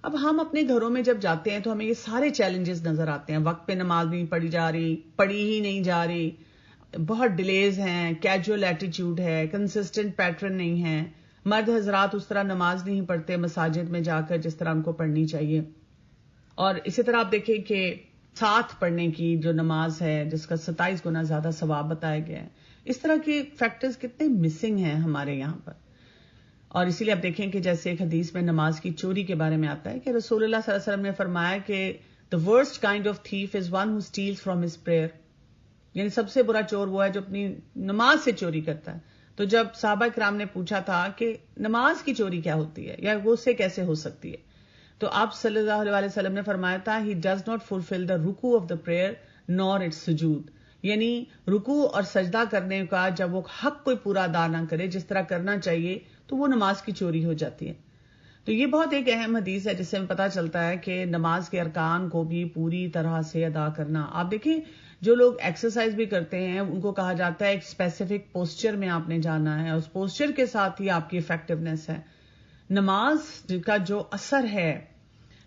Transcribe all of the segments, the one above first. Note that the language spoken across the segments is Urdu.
اب ہم اپنے گھروں میں جب جاتے ہیں تو ہمیں یہ سارے چیلنجز نظر آتے ہیں. وقت پہ نماز نہیں پڑھی ہی نہیں جا رہی, بہت ڈیلیز ہیں, کیجول ایٹیٹیوڈ ہے, کنسسٹنٹ پیٹرن نہیں ہے, مرد حضرات اس طرح نماز نہیں پڑھتے مساجد میں جا کر جس طرح ان کو پڑھنی چاہیے. اور اسی طرح آپ دیکھیں کہ ساتھ پڑھنے کی جو نماز ہے جس کا 27 گنا زیادہ ثواب بتایا گیا ہے, اس طرح کے فیکٹرز کتنے مسنگ ہیں ہمارے یہاں پر. اور اسی لیے آپ دیکھیں کہ جیسے ایک حدیث میں نماز کی چوری کے بارے میں آتا ہے کہ رسول اللہ صلی اللہ علیہ وسلم نے فرمایا کہ the worst kind of thief is one who steals from his prayer. یعنی سب سے برا چور وہ ہے جو اپنی نماز سے چوری کرتا ہے. تو جب صحابہ کرام نے پوچھا تھا کہ نماز کی چوری کیا ہوتی ہے یا وہ سے کیسے ہو سکتی ہے, تو آپ صلی اللہ علیہ وسلم نے فرمایا تھا he does not fulfill the رکوع of the prayer nor its سجود. یعنی رکوع اور سجدہ کرنے کا جب وہ حق کوئی پورا ادا نہ کرے جس طرح کرنا چاہیے تو وہ نماز کی چوری ہو جاتی ہے. تو یہ بہت ایک اہم حدیث ہے جس سے ہمیں پتہ چلتا ہے کہ نماز کے ارکان کو بھی پوری طرح سے ادا کرنا. آپ دیکھیں جو لوگ ایکسرسائز بھی کرتے ہیں ان کو کہا جاتا ہے ایک اسپیسیفک پوسچر میں آپ نے جانا ہے, اس پوسچر کے ساتھ ہی آپ کی افیکٹونیس ہے. نماز کا جو اثر ہے,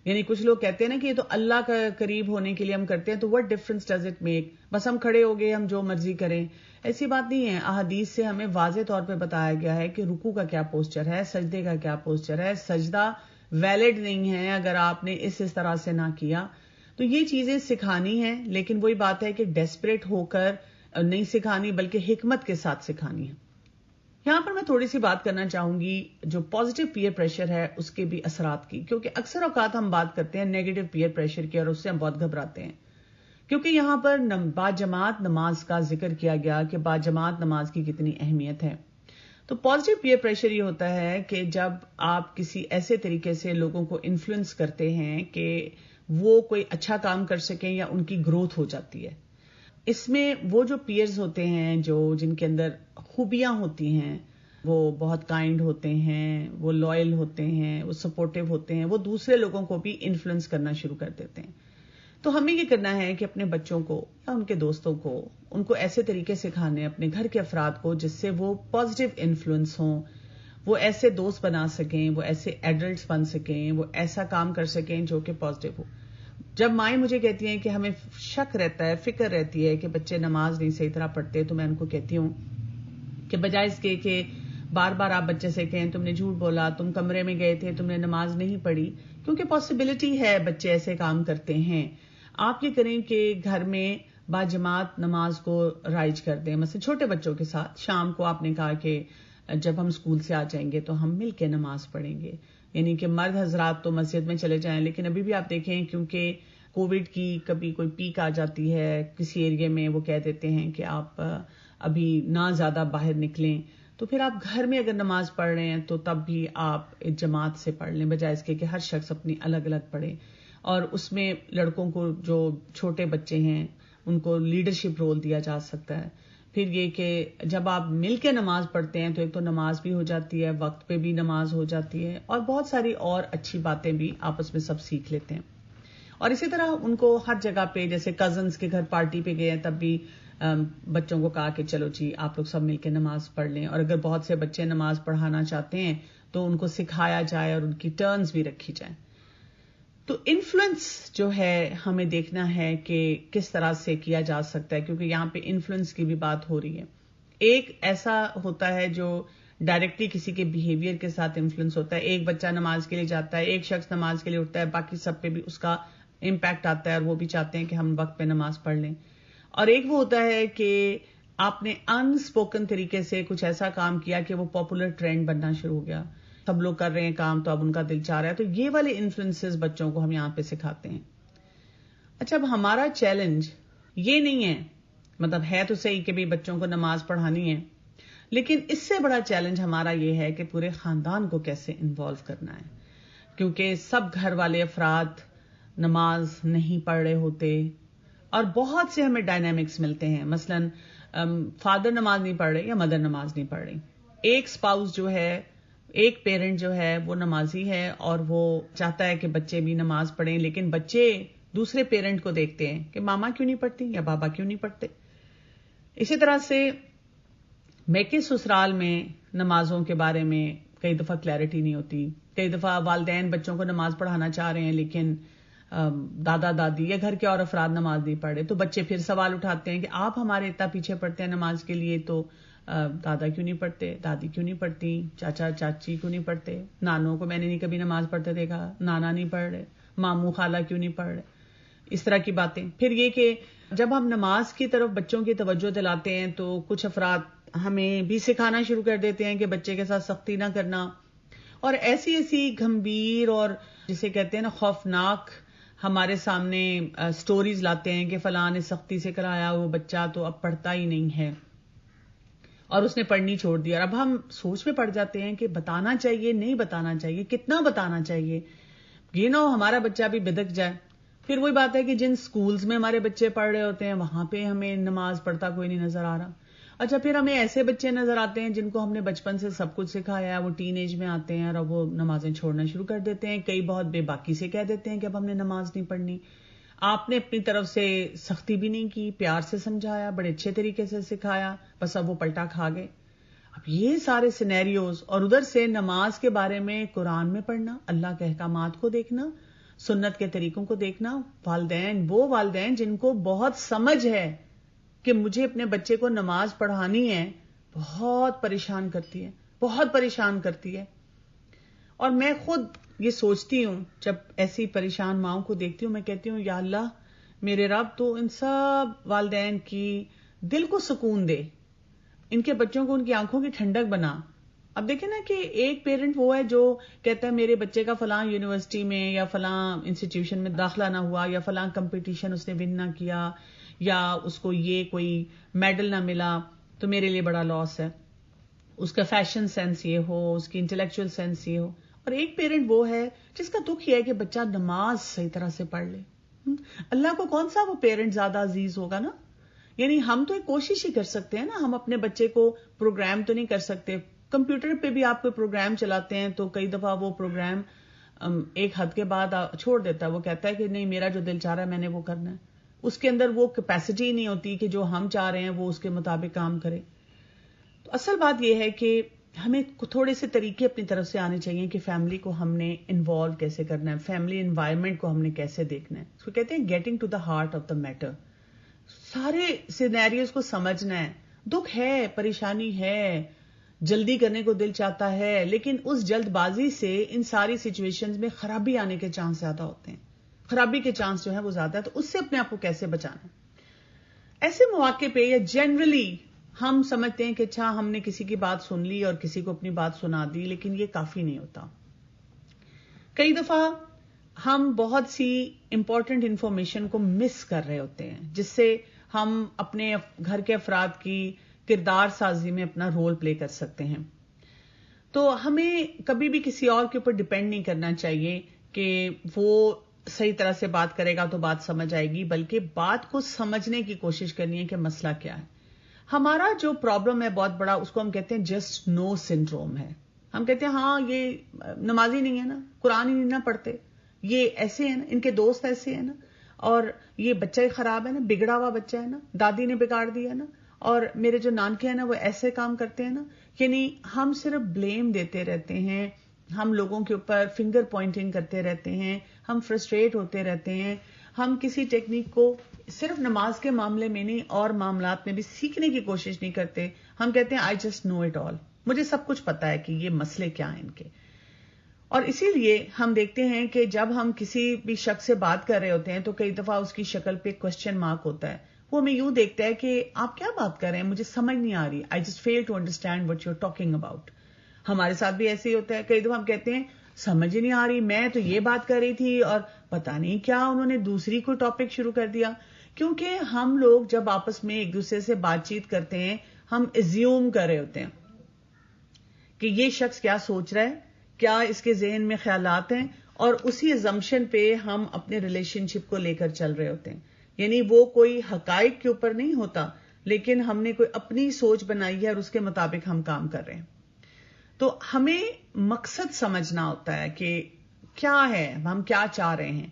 یعنی کچھ لوگ کہتے ہیں نا کہ یہ تو اللہ کا قریب ہونے کے لیے ہم کرتے ہیں, تو what difference does it make, بس ہم کھڑے ہو گئے ہم جو مرضی کریں. ایسی بات نہیں ہے. احادیث سے ہمیں واضح طور پہ بتایا گیا ہے کہ رکوع کا کیا پوسچر ہے, سجدے کا کیا پوسچر ہے. سجدہ ویلڈ نہیں ہے اگر آپ نے اس طرح سے نہ کیا. تو یہ چیزیں سکھانی ہیں, لیکن وہی بات ہے کہ ڈیسپریٹ ہو کر نہیں سکھانی بلکہ حکمت کے ساتھ سکھانی ہے. یہاں پر میں تھوڑی سی بات کرنا چاہوں گی جو پازیٹیو پیئر پریشر ہے اس کے بھی اثرات کی, کیونکہ اکثر اوقات ہم بات کرتے ہیں نیگیٹو پیئر پریشر کی اور اس سے ہم بہت گھبراتے ہیں, کیونکہ یہاں پر باجماعت نماز کا ذکر کیا گیا کہ باجماعت نماز کی کتنی اہمیت ہے. تو پازیٹیو پیئر پریشر یہ ہوتا ہے کہ جب آپ کسی ایسے طریقے سے لوگوں کو انفلوئنس کرتے ہیں کہ وہ کوئی اچھا کام کر سکیں یا ان کی گروتھ ہو جاتی ہے. اس میں وہ جو پیئرز ہوتے ہیں جن کے اندر خوبیاں ہوتی ہیں, وہ بہت کائنڈ ہوتے ہیں, وہ لائل ہوتے ہیں, وہ سپورٹیو ہوتے ہیں, وہ دوسرے لوگوں کو بھی انفلوئنس کرنا شروع کر دیتے ہیں. تو ہمیں یہ کرنا ہے کہ اپنے بچوں کو یا ان کے دوستوں کو ان کو ایسے طریقے سکھانے اپنے گھر کے افراد کو جس سے وہ پازیٹیو انفلوئنس ہوں, وہ ایسے دوست بنا سکیں, وہ ایسے ایڈلٹس بن سکیں, وہ ایسا کام کر سکیں جو کہ پازیٹیو ہو. جب مائیں مجھے کہتی ہیں کہ ہمیں شک رہتا ہے, فکر رہتی ہے کہ بچے نماز نہیں صحیح طرح پڑھتے, تو میں ان کو کہتی ہوں کہ بجائے اس کے کہ بار بار آپ بچے سے کہیں تم نے جھوٹ بولا, تم کمرے میں گئے تھے, تم نے نماز نہیں پڑھی, کیونکہ پاسبلٹی ہے بچے ایسے کام کرتے ہیں, آپ یہ کریں کہ گھر میں باجماعت نماز کو رائج کر دیں. مثلا چھوٹے بچوں کے ساتھ شام کو آپ نے کہا کہ جب ہم اسکول سے آ جائیں گے تو ہم مل کے نماز پڑھیں گے. یعنی کہ مرد حضرات تو مسجد میں چلے جائیں, لیکن ابھی بھی آپ دیکھیں کیونکہ کووڈ کی کبھی کوئی پیک آ جاتی ہے کسی ایریے میں, وہ کہہ دیتے ہیں کہ آپ ابھی نہ زیادہ باہر نکلیں, تو پھر آپ گھر میں اگر نماز پڑھ رہے ہیں تو تب بھی آپ جماعت سے پڑھ لیں, بجائے اس کے کہ ہر شخص اپنی الگ الگ پڑھے. اور اس میں لڑکوں کو جو چھوٹے بچے ہیں ان کو لیڈرشپ رول دیا جا سکتا ہے. پھر یہ کہ جب آپ مل کے نماز پڑھتے ہیں تو ایک تو نماز بھی ہو جاتی ہے, وقت پہ بھی نماز ہو جاتی ہے, اور بہت ساری اور اچھی باتیں بھی آپس میں سب سیکھ لیتے ہیں. اور اسی طرح ان کو ہر جگہ پہ جیسے کزنس کے گھر پارٹی پہ گئے ہیں تب بھی بچوں کو کہا کہ چلو جی آپ لوگ سب مل کے نماز پڑھ لیں, اور اگر بہت سے بچے نماز پڑھانا چاہتے ہیں تو ان کو سکھایا جائے اور ان کی ٹرنز بھی رکھی جائیں. تو انفلوئنس جو ہے ہمیں دیکھنا ہے کہ کس طرح سے کیا جا سکتا ہے, کیونکہ یہاں پہ انفلوئنس کی بھی بات ہو رہی ہے. ایک ایسا ہوتا ہے جو ڈائریکٹلی کسی کے بیہیویئر کے ساتھ انفلوئنس ہوتا ہے, ایک بچہ نماز کے لیے جاتا ہے, ایک شخص نماز کے لیے اٹھتا ہے, باقی سب پہ بھی اس کا امپیکٹ آتا ہے اور وہ بھی چاہتے ہیں کہ ہم وقت پہ نماز پڑھ لیں. اور ایک وہ ہوتا ہے کہ آپ نے ان اسپوکن طریقے سے کچھ ایسا کام کیا کہ وہ پاپولر ٹرینڈ بننا شروع ہو گیا, سب لوگ کر رہے ہیں کام تو اب ان کا دل چاہ رہا ہے. تو یہ والے انفلوئنسز بچوں کو ہم یہاں پہ سکھاتے ہیں. اچھا, اب ہمارا چیلنج یہ نہیں ہے, مطلب ہے تو صحیح کہ بھی بچوں کو نماز پڑھانی ہے, لیکن اس سے بڑا چیلنج ہمارا یہ ہے کہ پورے خاندان کو کیسے انوالو کرنا ہے, کیونکہ سب گھر والے افراد نماز نہیں پڑھ رہے ہوتے, اور بہت سے ہمیں ڈائنامکس ملتے ہیں. مثلاً فادر نماز نہیں پڑھ رہے یا مدر نماز نہیں پڑھ رہی, ایک اسپاؤس جو ہے, ایک پیرنٹ جو ہے وہ نمازی ہے اور وہ چاہتا ہے کہ بچے بھی نماز پڑھیں, لیکن بچے دوسرے پیرنٹ کو دیکھتے ہیں کہ ماما کیوں نہیں پڑھتی یا بابا کیوں نہیں پڑھتے. اسی طرح سے میکے سسرال میں نمازوں کے بارے میں کئی دفعہ کلیئرٹی نہیں ہوتی. کئی دفعہ والدین بچوں کو نماز پڑھانا چاہ رہے ہیں لیکن دادا دادی یا گھر کے اور افراد نماز نہیں پڑھ رہے, تو بچے پھر سوال اٹھاتے ہیں کہ آپ ہمارے اتنا پیچھے پڑتے ہیں نماز کے لیے, تو دادا کیوں نہیں پڑھتے, دادی کیوں نہیں پڑھتی, چاچا چاچی کیوں نہیں پڑھتے, نانوں کو میں نے نہیں کبھی نماز پڑھتے دیکھا, نانا نہیں پڑھ رہے, ماموں خالہ کیوں نہیں پڑھ رہے, اس طرح کی باتیں. پھر یہ کہ جب ہم نماز کی طرف بچوں کی توجہ دلاتے ہیں تو کچھ افراد ہمیں بھی سکھانا شروع کر دیتے ہیں کہ بچے کے ساتھ سختی نہ کرنا, اور ایسی ایسی گمبھیر اور جسے کہتے ہیں نا خوفناک ہمارے سامنے سٹوریز لاتے ہیں کہ فلاں نے سختی سے کرایا وہ بچہ تو اب پڑھتا ہی نہیں ہے اور اس نے پڑھنی چھوڑ دی. اور اب ہم سوچ میں پڑ جاتے ہیں کہ بتانا چاہیے نہیں بتانا چاہیے, کتنا بتانا چاہیے, یہ نہ ہو ہمارا بچہ بھی بدک جائے. پھر وہی بات ہے کہ جن سکولز میں ہمارے بچے پڑھ رہے ہوتے ہیں وہاں پہ ہمیں نماز پڑھتا کوئی نہیں نظر آ رہا. اچھا, پھر ہمیں ایسے بچے نظر آتے ہیں جن کو ہم نے بچپن سے سب کچھ سکھایا ہے, وہ ٹین ایج میں آتے ہیں اور وہ نمازیں چھوڑنا شروع کر دیتے ہیں. کئی بہت بے باکی سے کہہ دیتے ہیں کہ اب ہم نے نماز نہیں پڑھنی. آپ نے اپنی طرف سے سختی بھی نہیں کی, پیار سے سمجھایا, بڑے اچھے طریقے سے سکھایا, بس اب وہ پلٹا کھا گئے. اب یہ سارے سینیریوز, اور ادھر سے نماز کے بارے میں قرآن میں پڑھنا, اللہ کے احکامات کو دیکھنا, سنت کے طریقوں کو دیکھنا. وہ والدین جن کو بہت سمجھ ہے کہ مجھے اپنے بچے کو نماز پڑھانی ہے, بہت پریشان کرتی ہے, بہت پریشان کرتی ہے. اور میں خود یہ سوچتی ہوں جب ایسی پریشان ماؤں کو دیکھتی ہوں, میں کہتی ہوں یا اللہ میرے رب تو ان سب والدین کی دل کو سکون دے, ان کے بچوں کو ان کی آنکھوں کی ٹھنڈک بنا. اب دیکھیں نا کہ ایک پیرنٹ وہ ہے جو کہتا ہے میرے بچے کا فلاں یونیورسٹی میں یا فلاں انسٹیٹیوشن میں داخلہ نہ ہوا, یا فلاں کمپٹیشن اس نے ون نہ کیا, یا اس کو یہ کوئی میڈل نہ ملا تو میرے لیے بڑا لاس ہے. اس کا فیشن سینس یہ ہو, اس کی انٹلیکچوئل سینس یہ ہو. اور ایک پیرنٹ وہ ہے جس کا دکھ یہ ہے کہ بچہ نماز صحیح طرح سے پڑھ لے. اللہ کو کون سا وہ پیرنٹ زیادہ عزیز ہوگا نا. یعنی ہم تو ایک کوشش ہی کر سکتے ہیں نا, ہم اپنے بچے کو پروگرام تو نہیں کر سکتے. کمپیوٹر پہ بھی آپ کوئی پروگرام چلاتے ہیں تو کئی دفعہ وہ پروگرام ایک حد کے بعد چھوڑ دیتا ہے, وہ کہتا ہے کہ نہیں میرا جو دل چاہ رہا ہے میں نے وہ کرنا ہے. اس کے اندر وہ کیپیسٹی نہیں ہوتی کہ جو ہم چاہ رہے ہیں وہ اس کے مطابق کام کرے. تو اصل بات یہ ہے کہ ہمیں تھوڑے سے طریقے اپنی طرف سے آنے چاہیے کہ فیملی کو ہم نے انوالو کیسے کرنا ہے, فیملی انوائرمنٹ کو ہم نے کیسے دیکھنا ہے. اس کو کہتے ہیں getting to the heart of the matter. سارے سینیریوز کو سمجھنا ہے. دکھ ہے, پریشانی ہے, جلدی کرنے کو دل چاہتا ہے, لیکن اس جلد بازی سے ان ساری سچویشنز میں خرابی آنے کے چانس زیادہ ہوتے ہیں, خرابی کے چانس جو ہے وہ زیادہ ہے. تو اس سے اپنے آپ کو کیسے بچانا. ایسے مواقع پہ یا جنرلی ہم سمجھتے ہیں کہ اچھا ہم نے کسی کی بات سن لی اور کسی کو اپنی بات سنا دی, لیکن یہ کافی نہیں ہوتا. کئی دفعہ ہم بہت سی امپورٹنٹ انفارمیشن کو مس کر رہے ہوتے ہیں جس سے ہم اپنے گھر کے افراد کی کردار سازی میں اپنا رول پلے کر سکتے ہیں. تو ہمیں کبھی بھی کسی اور کے اوپر ڈیپینڈ نہیں کرنا چاہیے کہ وہ صحیح طرح سے بات کرے گا تو بات سمجھ آئے گی, بلکہ بات کو سمجھنے کی کوشش کرنی ہے کہ مسئلہ کیا ہے. ہمارا جو پرابلم ہے بہت بڑا, اس کو ہم کہتے ہیں جسٹ نو سنڈروم ہے. ہم کہتے ہیں ہاں یہ نمازی نہیں ہے نا, قرآن ہی نہیں نہ پڑھتے, یہ ایسے ہیں نا, ان کے دوست ایسے ہیں نا, اور یہ بچہ خراب ہے نا, بگڑا ہوا بچہ ہے نا, دادی نے بگاڑ دیا نا, اور میرے جو نانکے ہیں نا وہ ایسے کام کرتے ہیں نا. یعنی ہم صرف بلیم دیتے رہتے ہیں, ہم لوگوں کے اوپر فنگر پوائنٹنگ کرتے رہتے ہیں, ہم فرسٹریٹ ہوتے رہتے ہیں. ہم کسی ٹیکنیک کو صرف نماز کے معاملے میں نہیں اور معاملات میں بھی سیکھنے کی کوشش نہیں کرتے. ہم کہتے ہیں I just know it all, مجھے سب کچھ پتا ہے کہ یہ مسئلے کیا ہیں ان کے. اور اسی لیے ہم دیکھتے ہیں کہ جب ہم کسی بھی شخص سے بات کر رہے ہوتے ہیں تو کئی دفعہ اس کی شکل پہ کوسچن مارک ہوتا ہے. وہ ہمیں یوں دیکھتا ہے کہ آپ کیا بات کر رہے ہیں, مجھے سمجھ نہیں آ رہی, I just fail to understand what you are talking about. ہمارے ساتھ بھی ایسے ہی ہوتا ہے. کئی دفعہ ہم کہتے ہیں سمجھ ہی نہیں آ رہی, میں تو یہ بات کر رہی تھی اور پتہ نہیں کیا انہوں نے دوسری کوئی ٹاپک شروع کر دیا. کیونکہ ہم لوگ جب آپس میں ایک دوسرے سے بات چیت کرتے ہیں ہم ایزیوم کر رہے ہوتے ہیں کہ یہ شخص کیا سوچ رہا ہے, کیا اس کے ذہن میں خیالات ہیں, اور اسی ازمپشن پہ ہم اپنے ریلیشن شپ کو لے کر چل رہے ہوتے ہیں. یعنی وہ کوئی حقائق کے اوپر نہیں ہوتا, لیکن ہم نے کوئی اپنی سوچ بنائی ہے اور اس کے مطابق ہم کام کر رہے ہیں. تو ہمیں مقصد سمجھنا ہوتا ہے کہ کیا ہے, ہم کیا چاہ رہے ہیں.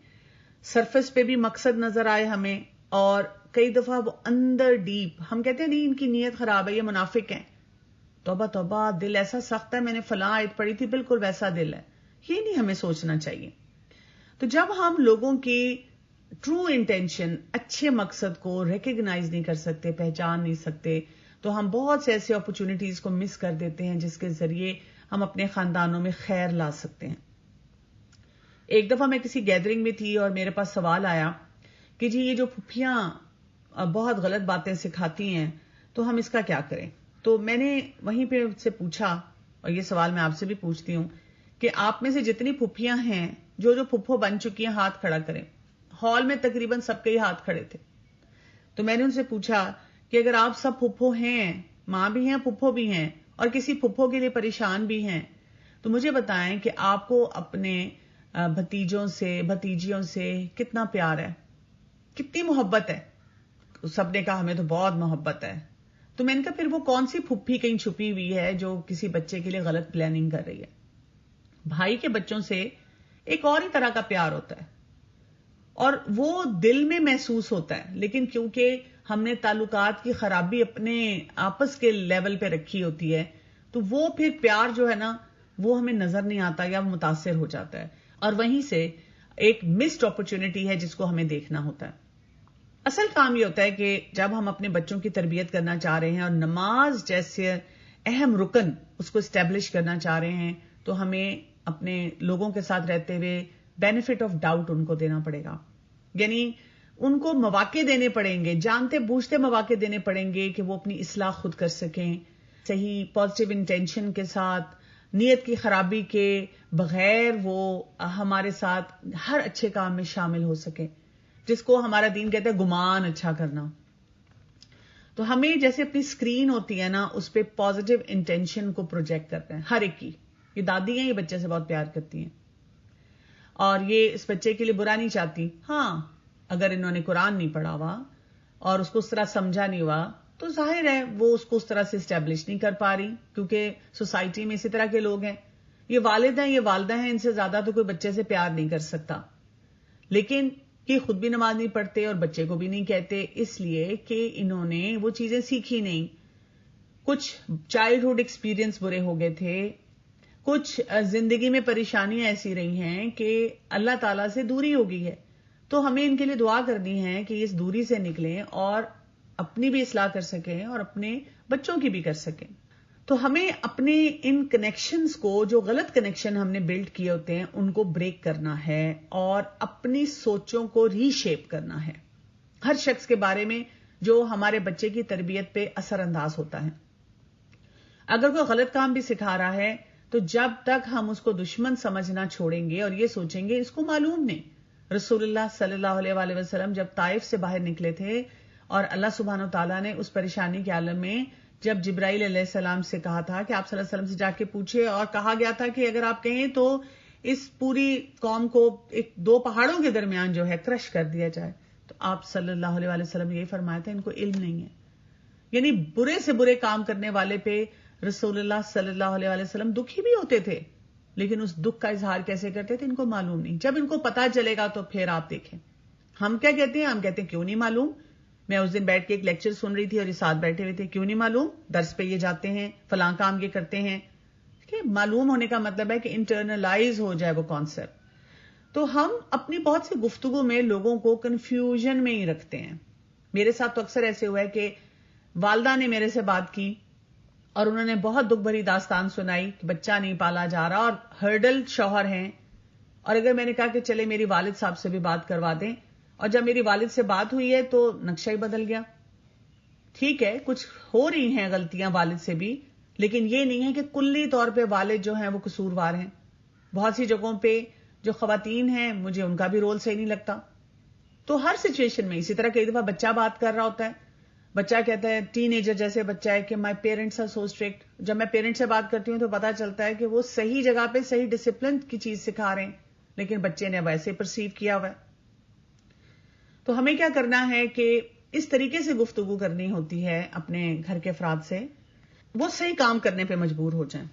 سرفس پہ بھی مقصد نظر آئے ہمیں, اور کئی دفعہ وہ اندر ڈیپ ہم کہتے ہیں نہیں ان کی نیت خراب ہے, یہ منافق ہیں, توبہ توبہ دل ایسا سخت ہے، میں نے فلاں آیت پڑھی تھی بالکل ویسا دل ہے. یہ نہیں ہمیں سوچنا چاہیے. تو جب ہم لوگوں کی ٹرو انٹینشن، اچھے مقصد کو ریکگنائز نہیں کر سکتے، پہچان نہیں سکتے، تو ہم بہت سے ایسے اپرچونٹیز کو مس کر دیتے ہیں جس کے ذریعے ہم اپنے خاندانوں میں خیر لا سکتے ہیں. ایک دفعہ میں کسی گیدرنگ میں تھی اور میرے پاس سوال آیا کہ جی یہ جو پھپھیاں بہت غلط باتیں سکھاتی ہیں تو ہم اس کا کیا کریں. تو میں نے وہیں پہ سے پوچھا، اور یہ سوال میں آپ سے بھی پوچھتی ہوں کہ آپ میں سے جتنی پھپھیاں ہیں جو پھپھو بن چکی ہیں ہاتھ کھڑا کریں. ہال میں تقریباً سب کے ہی ہاتھ کھڑے تھے. تو میں نے ان سے پوچھا کہ اگر آپ سب پھپھو ہیں، ماں بھی ہیں پھپھو بھی ہیں، اور کسی پھپھو کے لیے پریشان بھی ہیں، تو مجھے بتائیں کہ آپ کو اپنے بھتیجوں سے بھتیجیوں سے کتنا پیار ہے، کتنی محبت ہے. سب نے کہا ہمیں تو بہت محبت ہے. تو میں نے کہا پھر وہ کون سی پھپھی کہیں چھپی ہوئی ہے جو کسی بچے کے لیے غلط پلاننگ کر رہی ہے. بھائی کے بچوں سے ایک اور ہی طرح کا پیار ہوتا ہے اور وہ دل میں محسوس ہوتا ہے، لیکن کیونکہ ہم نے تعلقات کی خرابی اپنے آپس کے لیول پہ رکھی ہوتی ہے تو وہ پھر پیار جو ہے نا وہ ہمیں نظر نہیں آتا یا وہ متاثر ہو جاتا ہے، اور وہیں سے ایک مسڈ اپرچونٹی ہے جس کو ہمیں دیکھنا ہوتا ہے. اصل کام یہ ہوتا ہے کہ جب ہم اپنے بچوں کی تربیت کرنا چاہ رہے ہیں اور نماز جیسے اہم رکن اس کو اسٹیبلش کرنا چاہ رہے ہیں تو ہمیں اپنے لوگوں کے ساتھ رہتے ہوئے بینیفٹ آف ڈاؤٹ ان کو دینا پڑے گا. یعنی ان کو مواقع دینے پڑیں گے، جانتے بوجھتے مواقع دینے پڑیں گے کہ وہ اپنی اصلاح خود کر سکیں، صحیح پازیٹیو انٹینشن کے ساتھ، نیت کی خرابی کے بغیر وہ ہمارے ساتھ ہر اچھے کام میں شامل ہو سکیں، جس کو ہمارا دین کہتا ہے گمان اچھا کرنا. تو ہمیں جیسے اپنی اسکرین ہوتی ہے نا اس پہ پازیٹیو انٹینشن کو پروجیکٹ کرتے ہیں ہر ایک کی. یہ دادی ہیں، یہ بچے سے بہت پیار کرتی ہیں اور یہ اس بچے کے لیے برا نہیں چاہتی. ہاں اگر انہوں نے قرآن نہیں پڑھا ہوا اور اس کو اس طرح سمجھا نہیں ہوا تو ظاہر ہے وہ اس کو اس طرح سے اسٹیبلش نہیں کر پا رہی، کیونکہ سوسائٹی میں اسی طرح کے لوگ ہیں. یہ والد ہیں، یہ والدہ ہیں، ان سے زیادہ تو کوئی بچے سے پیار نہیں کر سکتا. لیکن یہ خود بھی نماز نہیں پڑھتے اور بچے کو بھی نہیں کہتے، اس لیے کہ انہوں نے وہ چیزیں سیکھی نہیں. کچھ چائلڈہڈ ایکسپیرینس برے ہو گئے تھے، کچھ زندگی میں پریشانیاں ایسی رہی ہیں کہ اللہ تعالیٰ سے دوری ہو گئی ہے. تو ہمیں ان کے لیے دعا کرنی ہے کہ اس دوری سے نکلیں اور اپنی بھی اصلاح کر سکیں اور اپنے بچوں کی بھی کر سکیں. تو ہمیں اپنے ان کنیکشنز کو، جو غلط کنیکشن ہم نے بلڈ کیے ہوتے ہیں، ان کو بریک کرنا ہے اور اپنی سوچوں کو ری شیپ کرنا ہے ہر شخص کے بارے میں جو ہمارے بچے کی تربیت پہ اثر انداز ہوتا ہے. اگر کوئی غلط کام بھی سکھا رہا ہے تو جب تک ہم اس کو دشمن سمجھنا چھوڑیں گے اور یہ سوچیں گے اس کو معلوم نہیں. رسول اللہ صلی اللہ علیہ وآلہ وسلم جب طائف سے باہر نکلے تھے اور اللہ سبحانہ و تعالیٰ نے اس پریشانی کے عالم میں جب جبرائیل علیہ السلام سے کہا تھا کہ آپ صلی اللہ علیہ وسلم سے جا کے پوچھے، اور کہا گیا تھا کہ اگر آپ کہیں تو اس پوری قوم کو ایک دو پہاڑوں کے درمیان جو ہے کرش کر دیا جائے، تو آپ صلی اللہ علیہ وآلہ وسلم نے یہ فرمایا تھا ان کو علم نہیں ہے. یعنی برے سے برے کام کرنے والے پہ رسول اللہ صلی اللہ علیہ وآلہ وسلم دکھی بھی ہوتے تھے، لیکن اس دکھ کا اظہار کیسے کرتے تھے ان کو معلوم نہیں. جب ان کو پتا چلے گا تو پھر آپ دیکھیں. ہم کیا کہتے ہیں؟ ہم کہتے ہیں کیوں نہیں معلوم. میں اس دن بیٹھ کے ایک لیکچر سن رہی تھی اور یہ ساتھ بیٹھے ہوئے تھے، کیوں نہیں معلوم؟ درس پہ یہ جاتے ہیں، فلاں کام یہ کرتے ہیں. کہ معلوم ہونے کا مطلب ہے کہ انٹرنلائز ہو جائے وہ کانسیپٹ. تو ہم اپنی بہت سی گفتگو میں لوگوں کو کنفیوژن میں ہی رکھتے ہیں. میرے ساتھ تو اکثر ایسے ہوا ہے کہ والدہ نے میرے سے بات کی اور انہوں نے بہت دکھ بھری داستان سنائی کہ بچہ نہیں پالا جا رہا اور ہرڈل شوہر ہیں، اور اگر میں نے کہا کہ چلے میری والد صاحب سے بھی بات کروا دیں، اور جب میری والد سے بات ہوئی ہے تو نقشہ ہی بدل گیا. ٹھیک ہے کچھ ہو رہی ہیں غلطیاں والد سے بھی، لیکن یہ نہیں ہے کہ کلی طور پہ والد جو ہیں وہ قصوروار ہیں. بہت سی جگہوں پہ جو خواتین ہیں مجھے ان کا بھی رول صحیح نہیں لگتا. تو ہر سچویشن میں اسی طرح کئی دفعہ بچہ بات کر رہا ہوتا ہے، بچہ کہتا ہے، ٹین ایجر جیسے بچہ ہے کہ my parents are so strict. جب میں پیرنٹ سے بات کرتی ہوں تو پتا چلتا ہے کہ وہ صحیح جگہ پہ صحیح ڈسپلن کی چیز سکھا رہے ہیں، لیکن بچے نے ویسے پرسیو کیا ہوا ہے. تو ہمیں کیا کرنا ہے کہ اس طریقے سے گفتگو کرنی ہوتی ہے اپنے گھر کے افراد سے، وہ صحیح کام کرنے پہ مجبور ہو جائیں.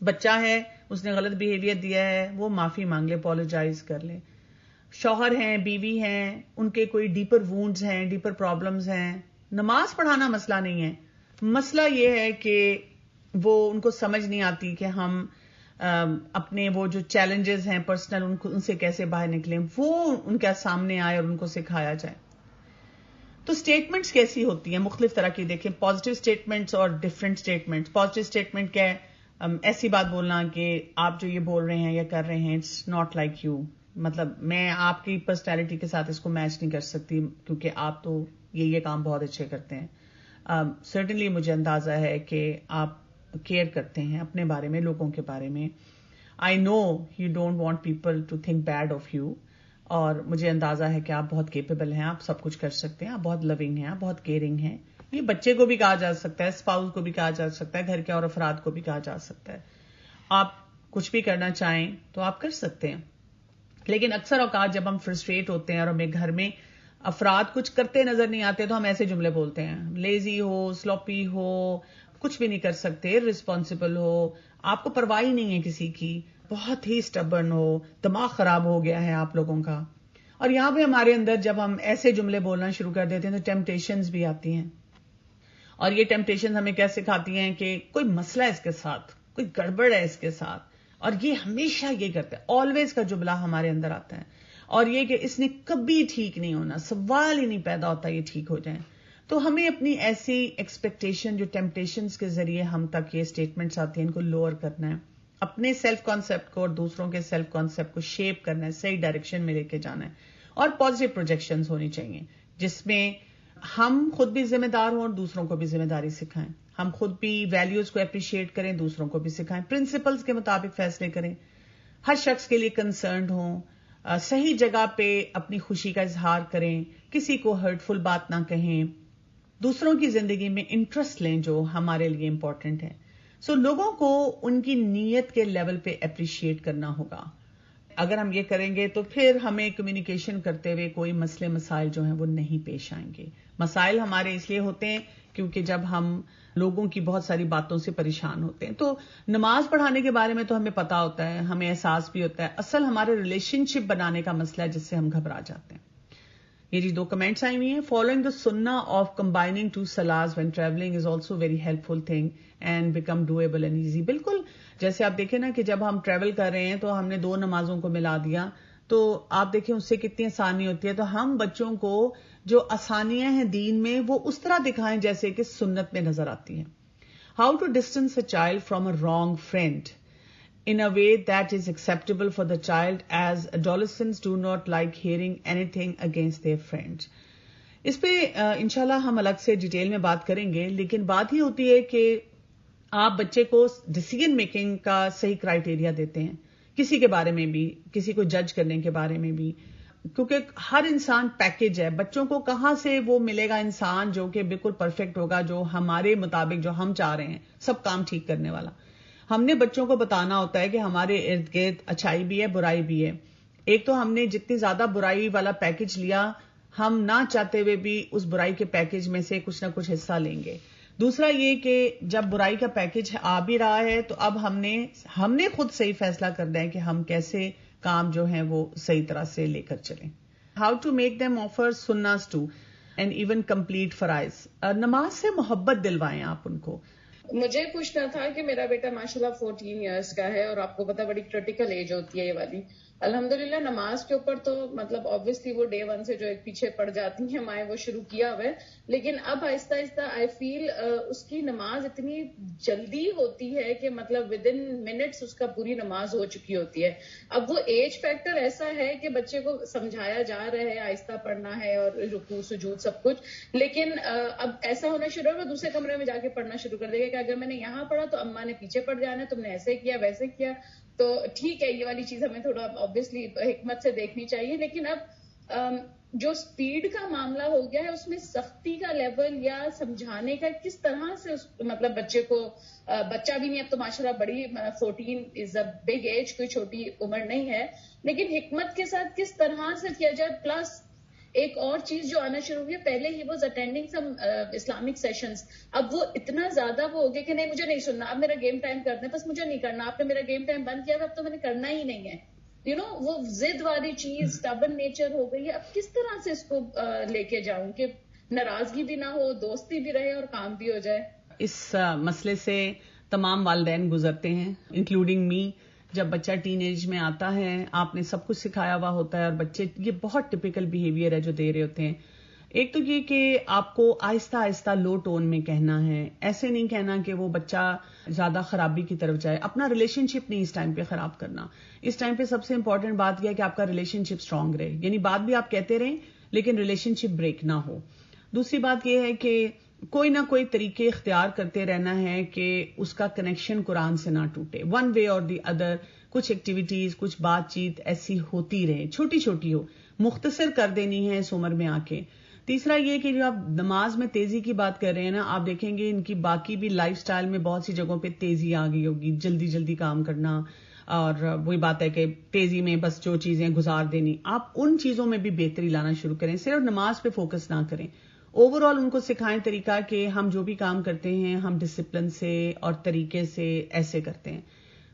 بچہ ہے، اس نے غلط بیہیویئر دیا ہے، وہ معافی مانگ لے، اپولوجائز کر لے. شوہر ہیں، بیوی ہیں، ان کے کوئی ڈیپر وونڈز ہیں، ڈیپر پرابلمز ہیں. نماز پڑھانا مسئلہ نہیں ہے. مسئلہ یہ ہے کہ وہ ان کو سمجھ نہیں آتی کہ ہم اپنے وہ جو چیلنجز ہیں پرسنل ان سے کیسے باہر نکلیں، وہ ان کے سامنے آئے اور ان کو سکھایا جائے. تو اسٹیٹمنٹس کیسی ہوتی ہیں؟ مختلف طرح کی. دیکھیں پازیٹیو اسٹیٹمنٹس اور ڈفرینٹ اسٹیٹمنٹس. پازیٹیو اسٹیٹمنٹ کیا ہے؟ ایسی بات بولنا کہ آپ جو یہ بول رہے ہیں یا کر رہے ہیں اٹس ناٹ لائک یو، مطلب میں آپ کی پرسنالٹی کے ساتھ اس کو میچ نہیں کر سکتی کیونکہ آپ تو یہ کام بہت اچھے کرتے ہیں. سرٹنلی مجھے اندازہ ہے کہ آپ کیئر کرتے ہیں اپنے بارے میں، لوگوں کے بارے میں. I know you don't want people to think bad of you, اور مجھے اندازہ ہے کہ آپ بہت کیپیبل ہیں، آپ سب کچھ کر سکتے ہیں، آپ بہت لونگ ہیں، آپ بہت کیئرنگ ہیں. یہ بچے کو بھی کہا جا سکتا ہے، اسپاؤس کو بھی کہا جا سکتا ہے، گھر کے اور افراد کو بھی کہا جا سکتا ہے. آپ کچھ بھی کرنا چاہیں تو آپ کر سکتے ہیں. لیکن اکثر اوقات جب ہم فرسٹریٹ ہوتے ہیں اور ہمیں گھر میں افراد کچھ کرتے نظر نہیں آتے تو ہم ایسے جملے بولتے ہیں، لیزی ہو، سلوپی ہو، کچھ بھی نہیں کر سکتے، رسپانسبل ہو، آپ کو پرواہ ہی نہیں ہے کسی کی، بہت ہی سٹبرن ہو، دماغ خراب ہو گیا ہے آپ لوگوں کا. اور یہاں پہ ہمارے اندر جب ہم ایسے جملے بولنا شروع کر دیتے ہیں تو ٹیمپٹیشنز بھی آتی ہیں. اور یہ ٹیمپٹیشن ہمیں کیا سکھاتی ہیں کہ کوئی مسئلہ ہے اس کے ساتھ، کوئی گڑبڑ ہے اس کے ساتھ، اور یہ ہمیشہ یہ کرتا ہے. آلویز کا جملہ ہمارے اندر آتا ہے، اور یہ کہ اس نے کبھی ٹھیک نہیں ہونا، سوال ہی نہیں پیدا ہوتا یہ ٹھیک ہو جائیں. تو ہمیں اپنی ایسی ایکسپیکٹیشن جو ٹیمپٹیشنز کے ذریعے ہم تک یہ اسٹیٹمنٹس آتی ہیں ان کو لوور کرنا ہے، اپنے سیلف کانسیپٹ کو اور دوسروں کے سیلف کانسیپٹ کو شیپ کرنا ہے، صحیح ڈائریکشن میں لے کے جانا ہے. اور پازیٹیو پروجیکشنز ہونی چاہیے جس میں ہم خود بھی ذمہ دار ہوں اور دوسروں کو بھی ذمہ داری سکھائیں. ہم خود بھی ویلیوز کو اپریشیٹ کریں، دوسروں کو بھی سکھائیں، پرنسپلز کے مطابق فیصلے کریں، ہر شخص کے لیے کنسرنڈ ہوں، صحیح جگہ پہ اپنی خوشی کا اظہار کریں، کسی کو ہرٹفل بات نہ کہیں، دوسروں کی زندگی میں انٹرسٹ لیں جو ہمارے لیے امپورٹنٹ ہے. سو لوگوں کو ان کی نیت کے لیول پہ اپریشیٹ کرنا ہوگا. اگر ہم یہ کریں گے تو پھر ہمیں کمیونیکیشن کرتے ہوئے کوئی مسئلے مسائل جو ہیں وہ نہیں پیش آئیں گے. مسائل ہمارے اس لیے ہوتے ہیں کیونکہ جب ہم لوگوں کی بہت ساری باتوں سے پریشان ہوتے ہیں. تو نماز پڑھانے کے بارے میں تو ہمیں پتا ہوتا ہے، ہمیں احساس بھی ہوتا ہے، اصل ہمارے ریلیشن شپ بنانے کا مسئلہ ہے جس سے ہم گھبرا جاتے ہیں. یہ جی 2 کمنٹس آئی ہوئی ہیں. فالوئنگ دا سنہ آف کمبائننگ 2 صلاز when travelling is also very helpful thing and become doable and easy. بالکل، جیسے آپ دیکھیں نا کہ جب ہم ٹریول کر رہے ہیں تو ہم نے 2 نمازوں کو ملا دیا تو آپ دیکھیں اس سے کتنی آسانی ہوتی ہے. تو ہم بچوں کو جو آسانیاں ہیں دین میں وہ اس طرح دکھائیں جیسے کہ سنت میں نظر آتی ہیں. How to distance a child from a wrong friend in a way that is acceptable for the child, as adolescents do not like hearing anything against their friends. اس پہ انشاءاللہ ہم الگ سے ڈیٹیل میں بات کریں گے، لیکن بات ہی ہوتی ہے کہ آپ بچے کو ڈیسیژن میکنگ کا صحیح کرائیٹیریا دیتے ہیں، کسی کے بارے میں بھی، کسی کو جج کرنے کے بارے میں بھی، کیونکہ ہر انسان پیکج ہے. بچوں کو کہاں سے وہ ملے گا انسان جو کہ بالکل پرفیکٹ ہوگا، جو ہمارے مطابق جو ہم چاہ رہے ہیں سب کام ٹھیک کرنے والا. ہم نے بچوں کو بتانا ہوتا ہے کہ ہمارے ارد گرد اچھائی بھی ہے، برائی بھی ہے. ایک تو ہم نے جتنی زیادہ برائی والا پیکج لیا، ہم نہ چاہتے ہوئے بھی اس برائی کے پیکج میں سے کچھ نہ کچھ حصہ لیں گے. دوسرا یہ کہ جب برائی کا پیکج آ بھی رہا ہے تو اب ہم نے خود صحیح فیصلہ کرنا ہے کہ ہم کیسے کام جو ہیں وہ صحیح طرح سے لے کر چلیں. How to make them offer سناز ٹو اینڈ ایون کمپلیٹ فرائض. نماز سے محبت دلوائیں آپ ان کو. مجھے پوچھنا تھا کہ میرا بیٹا ماشاءاللہ 14 ایئرس کا ہے اور آپ کو پتا بڑی کریٹیکل ایج ہوتی ہے یہ والی. الحمدللہ نماز کے اوپر تو مطلب آبویسلی وہ ڈے 1 سے جو ایک پیچھے پڑ جاتی ہیں مائیں وہ شروع کیا ہوا ہے، لیکن اب آہستہ آہستہ آئی فیل اس کی نماز اتنی جلدی ہوتی ہے کہ مطلب ود ان منٹس اس کا پوری نماز ہو چکی ہوتی ہے. اب وہ ایج فیکٹر ایسا ہے کہ بچے کو سمجھایا جا رہا ہے آہستہ پڑھنا ہے اور رکوع سجود سب کچھ، لیکن اب ایسا ہونا شروع ہے وہ دوسرے کمرے میں جا کے پڑھنا شروع کر دے گا کہ اگر میں نے یہاں پڑھا تو اماں نے پیچھے پڑ جانا ہے، تم نے ایسے کیا ویسے کیا. تو ٹھیک ہے یہ والی چیز ہمیں تھوڑا آبویسلی حکمت سے دیکھنی چاہیے، لیکن اب جو سپیڈ کا معاملہ ہو گیا ہے اس میں سختی کا لیول یا سمجھانے کا کس طرح سے مطلب بچے کو، بچہ بھی نہیں اب تو ماشاءاللہ بڑی 14 از اے بگ ایج، کوئی چھوٹی عمر نہیں ہے، لیکن حکمت کے ساتھ کس طرح سے کیا جائے. پلس ایک اور چیز جو آنا شروع ہوئی ہے، پہلے he was attending some Islamic sessions, اب وہ اتنا زیادہ وہ ہو گیا کہ نہیں مجھے نہیں سننا، اب میرا گیم ٹائم کرنا ہے، بس مجھے نہیں کرنا، آپ نے میرا گیم ٹائم بند کیا اب تو میں نے کرنا ہی نہیں ہے. وہ ضد والی چیز اسٹبرن نیچر ہو گئی ہے. اب کس طرح سے اس کو لے کے جاؤں کہ ناراضگی بھی نہ ہو، دوستی بھی رہے اور کام بھی ہو جائے. اس مسئلے سے تمام والدین گزرتے ہیں انکلوڈنگ می. جب بچہ ٹین ایج میں آتا ہے آپ نے سب کچھ سکھایا ہوا ہوتا ہے اور بچے یہ بہت ٹپیکل بیہیویئر ہے جو دے رہے ہوتے ہیں. ایک تو یہ کہ آپ کو آہستہ آہستہ لو ٹون میں کہنا ہے, ایسے نہیں کہنا کہ وہ بچہ زیادہ خرابی کی طرف جائے. اپنا ریلیشن شپ نہیں اس ٹائم پہ خراب کرنا. اس ٹائم پہ سب سے امپورٹنٹ بات یہ ہے کہ آپ کا ریلیشن شپ اسٹرانگ رہے, یعنی بات بھی آپ کہتے رہیں لیکن ریلیشن شپ بریک نہ ہو. دوسری بات یہ ہے کہ کوئی نہ کوئی طریقے اختیار کرتے رہنا ہے کہ اس کا کنیکشن قرآن سے نہ ٹوٹے. ون وے اور دی ادر کچھ ایکٹیویٹیز, کچھ بات چیت ایسی ہوتی رہے, چھوٹی چھوٹی ہو, مختصر کر دینی ہے اس عمر میں آ کے. تیسرا یہ کہ جو آپ نماز میں تیزی کی بات کر رہے ہیں نا, آپ دیکھیں گے ان کی باقی بھی لائف سٹائل میں بہت سی جگہوں پہ تیزی آ گئی ہوگی, جلدی جلدی کام کرنا, اور وہی بات ہے کہ تیزی میں بس جو چیزیں گزار دینی. آپ ان چیزوں میں بھی بہتری لانا شروع کریں, صرف نماز پہ فوکس نہ کریں. اوور آل ان کو سکھائیں طریقہ کہ ہم جو بھی کام کرتے ہیں ہم ڈسپلن سے اور طریقے سے ایسے کرتے ہیں.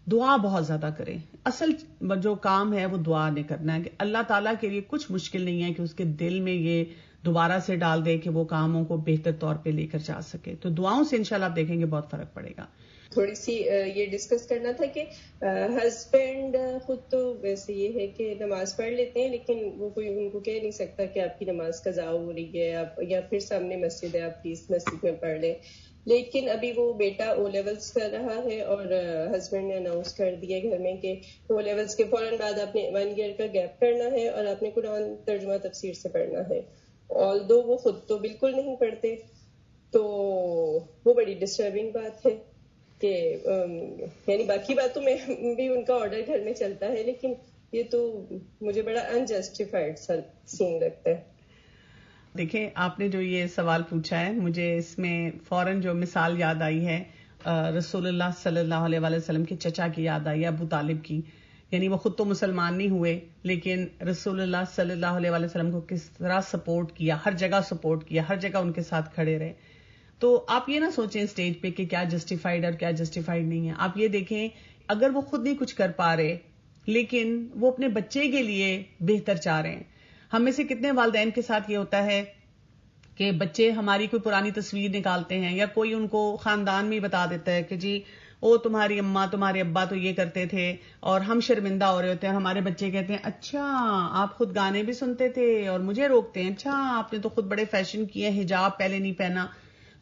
دعا بہت زیادہ کریں. اصل جو کام ہے وہ دعا نے کرنا ہے کہ اللہ تعالیٰ کے لیے کچھ مشکل نہیں ہے کہ اس کے دل میں یہ دوبارہ سے ڈال دے کہ وہ کاموں کو بہتر طور پہ لے کر جا سکے. تو دعاؤں سے انشاءاللہ آپ دیکھیں گے بہت فرق پڑے گا. تھوڑی سی یہ ڈسکس کرنا تھا کہ ہسبینڈ خود تو ویسے یہ ہے کہ نماز پڑھ لیتے ہیں لیکن وہ کوئی ان کو کہہ نہیں سکتا کہ آپ کی نماز قضا ہو رہی ہے, آپ یا پھر سامنے مسجد ہے آپ پلیز مسجد میں پڑھ لیں. لیکن ابھی وہ بیٹا او لیولز کر رہا ہے اور ہسبینڈ نے اناؤنس کر دیا گھر میں کہ او لیولز کے فوراً بعد آپ نے 1 ایئر کا گیپ کرنا ہے اور آپ نے قرآن ترجمہ تفسیر سے پڑھنا ہے. آلدو وہ خود تو بالکل نہیں پڑھتے, تو وہ بڑی ڈسٹربنگ بات ہے کہ یعنی باقی باتوں میں بھی ان کا آرڈر گھر میں چلتا ہے لیکن یہ تو مجھے بڑا انجسٹیفائڈ سین لگتا ہے. دیکھیں آپ نے جو یہ سوال پوچھا ہے مجھے اس میں فوراً جو مثال یاد آئی ہے رسول اللہ صلی اللہ علیہ وسلم کے چچا کی یاد آئی ہے, ابو طالب کی. یعنی وہ خود تو مسلمان نہیں ہوئے لیکن رسول اللہ صلی اللہ علیہ وسلم کو کس طرح سپورٹ کیا, ہر جگہ سپورٹ کیا, ہر جگہ ان کے ساتھ کھڑے رہے. تو آپ یہ نہ سوچیں اسٹیج پہ کہ کیا جسٹیفائڈ اور کیا جسٹیفائڈ نہیں ہے. آپ یہ دیکھیں اگر وہ خود نہیں کچھ کر پا رہے لیکن وہ اپنے بچے کے لیے بہتر چاہ رہے ہیں. ہم میں سے کتنے والدین کے ساتھ یہ ہوتا ہے کہ بچے ہماری کوئی پرانی تصویر نکالتے ہیں یا کوئی ان کو خاندان میں بتا دیتا ہے کہ جی او تمہاری اماں تمہارے ابا تو یہ کرتے تھے, اور ہم شرمندہ ہو رہے ہوتے ہیں. ہمارے بچے کہتے ہیں اچھا آپ خود گانے بھی سنتے تھے اور مجھے روکتے ہیں, اچھا آپ نے تو خود بڑے فیشن کیے, حجاب پہلے نہیں پہنا.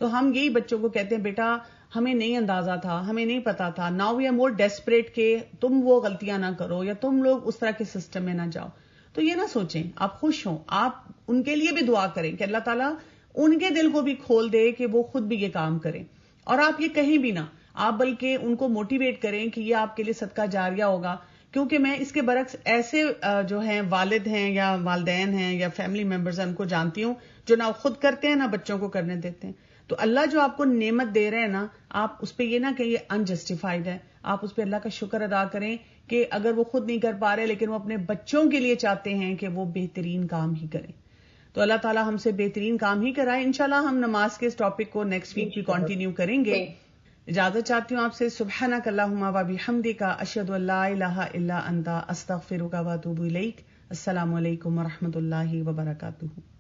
تو ہم یہی بچوں کو کہتے ہیں بیٹا ہمیں نہیں اندازہ تھا, ہمیں نہیں پتا تھا. Now we are more desperate کہ تم وہ غلطیاں نہ کرو یا تم لوگ اس طرح کے سسٹم میں نہ جاؤ. تو یہ نہ سوچیں, آپ خوش ہوں, آپ ان کے لیے بھی دعا کریں کہ اللہ تعالیٰ ان کے دل کو بھی کھول دے کہ وہ خود بھی یہ کام کریں. اور آپ یہ کہیں بھی نہ, آپ بلکہ ان کو موٹیویٹ کریں کہ یہ آپ کے لیے صدقہ جاریہ ہوگا. کیونکہ میں اس کے برعکس ایسے جو ہیں والد ہیں یا والدین ہیں یا فیملی ممبرز ہیں ان کو جانتی ہوں جو نہ خود کرتے ہیں نہ بچوں کو کرنے دیتے ہیں. تو اللہ جو آپ کو نعمت دے رہے ہیں نا, آپ اس پہ یہ نہ کہ یہ انجسٹیفائڈ ہے, آپ اس پہ اللہ کا شکر ادا کریں کہ اگر وہ خود نہیں کر پا رہے لیکن وہ اپنے بچوں کے لیے چاہتے ہیں کہ وہ بہترین کام ہی کریں. تو اللہ تعالیٰ ہم سے بہترین کام ہی کرائے. انشاءاللہ ہم نماز کے اس ٹاپک کو نیکسٹ ویک بھی کنٹینیو کریں گے. اجازت چاہتی ہوں آپ سے. سبحانک اللہم و بحمدک اشہد ان لا الہ الا انت استغفرک و اتوب الیک. السلام علیکم و رحمۃ اللہ وبرکاتہ.